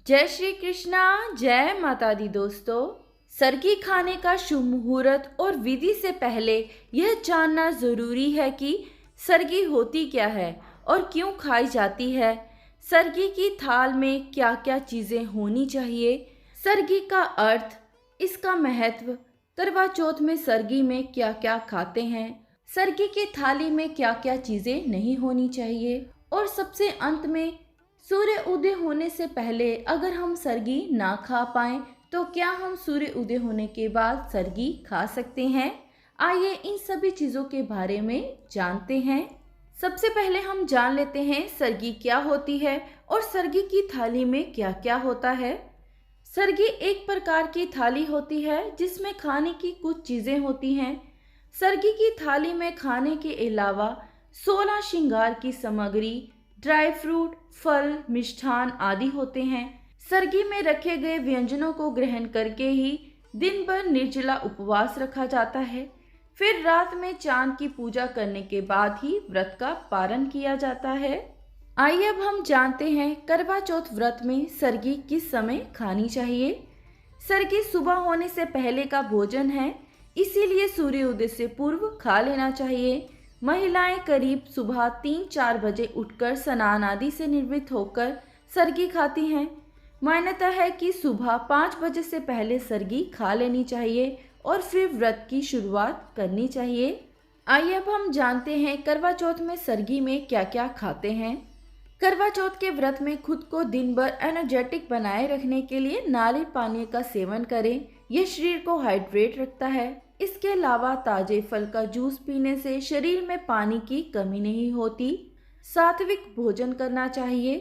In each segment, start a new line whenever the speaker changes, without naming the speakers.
जय श्री कृष्णा। जय माता दी। दोस्तों, सरगी खाने का शुभ मुहूर्त और विधि से पहले यह जानना जरूरी है कि सरगी होती क्या है और क्यों खाई जाती है। सरगी की थाल में क्या क्या चीजें होनी चाहिए, सरगी का अर्थ, इसका महत्व, करवा चौथ में सरगी में क्या क्या खाते हैं, सरगी की थाली में क्या क्या चीजें नहीं होनी चाहिए, और सबसे अंत में सूर्य उदय होने से पहले अगर हम सरगी ना खा पाएं तो क्या हम सूर्य उदय होने के बाद सरगी खा सकते हैं। आइए इन सभी चीज़ों के बारे में जानते हैं। सबसे पहले हम जान लेते हैं सरगी क्या होती है और सरगी की थाली में क्या क्या होता है। सरगी एक प्रकार की थाली होती है जिसमें खाने की कुछ चीज़ें होती हैं। सरगी की थाली में खाने के अलावा 16 श्रृंगार की सामग्री, ड्राई फ्रूट, फल, मिष्ठान आदि होते हैं। सरगी में रखे गए व्यंजनों को ग्रहण करके ही दिन भर निर्जला उपवास रखा जाता है। फिर रात में चांद की पूजा करने के बाद ही व्रत का पारण किया जाता है। आइए अब हम जानते हैं करवा चौथ व्रत में सरगी किस समय खानी चाहिए। सरगी सुबह होने से पहले का भोजन है, इसीलिए सूर्योदय से पूर्व खा लेना चाहिए। महिलाएं करीब सुबह 3-4 बजे उठकर स्नान आदि से निवृत्त होकर सरगी खाती हैं। मान्यता है कि सुबह 5 बजे से पहले सरगी खा लेनी चाहिए और फिर व्रत की शुरुआत करनी चाहिए। आइए अब हम जानते हैं करवा चौथ में सरगी में क्या क्या खाते हैं। करवा चौथ के व्रत में खुद को दिन भर एनर्जेटिक बनाए रखने के लिए नारियल पानी का सेवन करें। यह शरीर को हाइड्रेट रखता है। इसके अलावा ताजे फल का जूस पीने से शरीर में पानी की कमी नहीं होती। सात्विक भोजन करना चाहिए।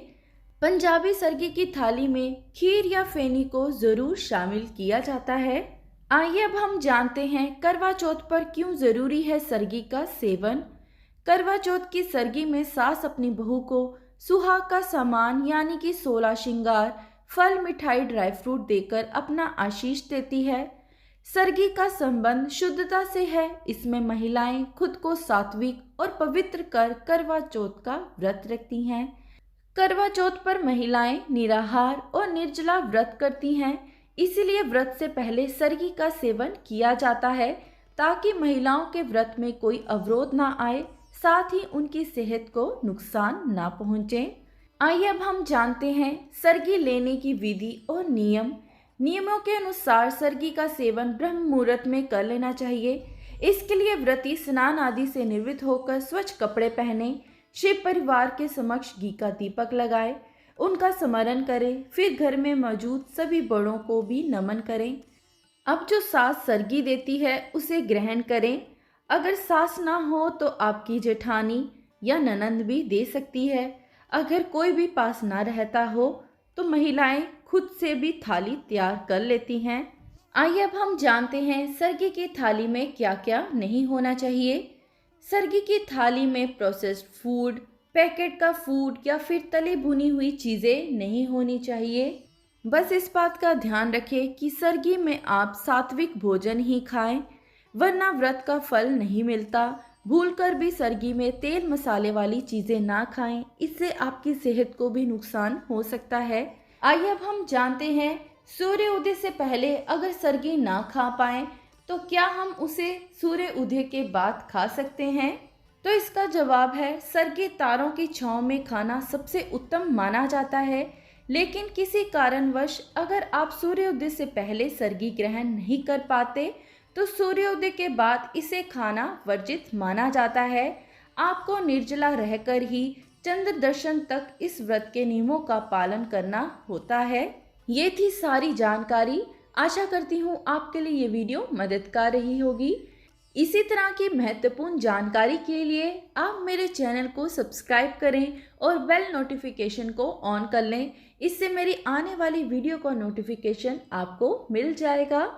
पंजाबी सरगी की थाली में खीर या फेनी को जरूर शामिल किया जाता है। आइए अब हम जानते हैं करवा चौथ पर क्यों जरूरी है सरगी का सेवन। करवा चौथ की सरगी में सास अपनी बहू को सुहाग का सामान यानी कि 16 श्रृंगार, फल, मिठाई, ड्राई फ्रूट देकर अपना आशीष देती है। सरगी का संबंध शुद्धता से है। इसमें महिलाएं खुद को सात्विक और पवित्र कर करवा चौथ का व्रत रखती हैं। करवा चौथ पर महिलाएं निराहार और निर्जला व्रत करती हैं, इसीलिए व्रत से पहले सरगी का सेवन किया जाता है ताकि महिलाओं के व्रत में कोई अवरोध ना आए, साथ ही उनकी सेहत को नुकसान ना पहुंचे। आइए अब हम जानते हैं सरगी लेने की विधि और नियमों के अनुसार सरगी का सेवन ब्रह्म मुहूर्त में कर लेना चाहिए। इसके लिए व्रती स्नान आदि से निवृत्त होकर स्वच्छ कपड़े पहने, शिव परिवार के समक्ष घी का दीपक लगाए, उनका स्मरण करें, फिर घर में मौजूद सभी बड़ों को भी नमन करें। अब जो सास सरगी देती है उसे ग्रहण करें। अगर सास ना हो तो आपकी जेठानी या ननंद भी दे सकती है। अगर कोई भी पास ना रहता हो तो महिलाएं खुद से भी थाली तैयार कर लेती हैं। आइए अब हम जानते हैं सरगी की थाली में क्या क्या नहीं होना चाहिए। सरगी की थाली में प्रोसेस्ड फूड, पैकेट का फूड या फिर तली भुनी हुई चीज़ें नहीं होनी चाहिए। बस इस बात का ध्यान रखें कि सरगी में आप सात्विक भोजन ही खाएं, वरना व्रत का फल नहीं मिलता। भूलकर भी सरगी में तेल मसाले वाली चीज़ें ना खाएं, इससे आपकी सेहत को भी नुकसान हो सकता है। आइए अब हम जानते हैं सूर्य उदय से पहले अगर सरगी ना खा पाएं तो क्या हम उसे सूर्य उदय के बाद खा सकते हैं। तो इसका जवाब है सरगी तारों की छांव में खाना सबसे उत्तम माना जाता है, लेकिन किसी कारणवश अगर आप सूर्योदय से पहले सरगी ग्रहण नहीं कर पाते तो सूर्योदय के बाद इसे खाना वर्जित माना जाता है। आपको निर्जला रहकर ही चंद्र दर्शन तक इस व्रत के नियमों का पालन करना होता है। ये थी सारी जानकारी। आशा करती हूँ आपके लिए ये वीडियो मददगार रही होगी। इसी तरह की महत्वपूर्ण जानकारी के लिए आप मेरे चैनल को सब्सक्राइब करें और बेल नोटिफिकेशन को ऑन कर लें। इससे मेरी आने वाली वीडियो का नोटिफिकेशन आपको मिल जाएगा।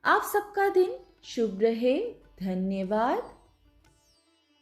आप सबका दिन शुभ रहे। धन्यवाद।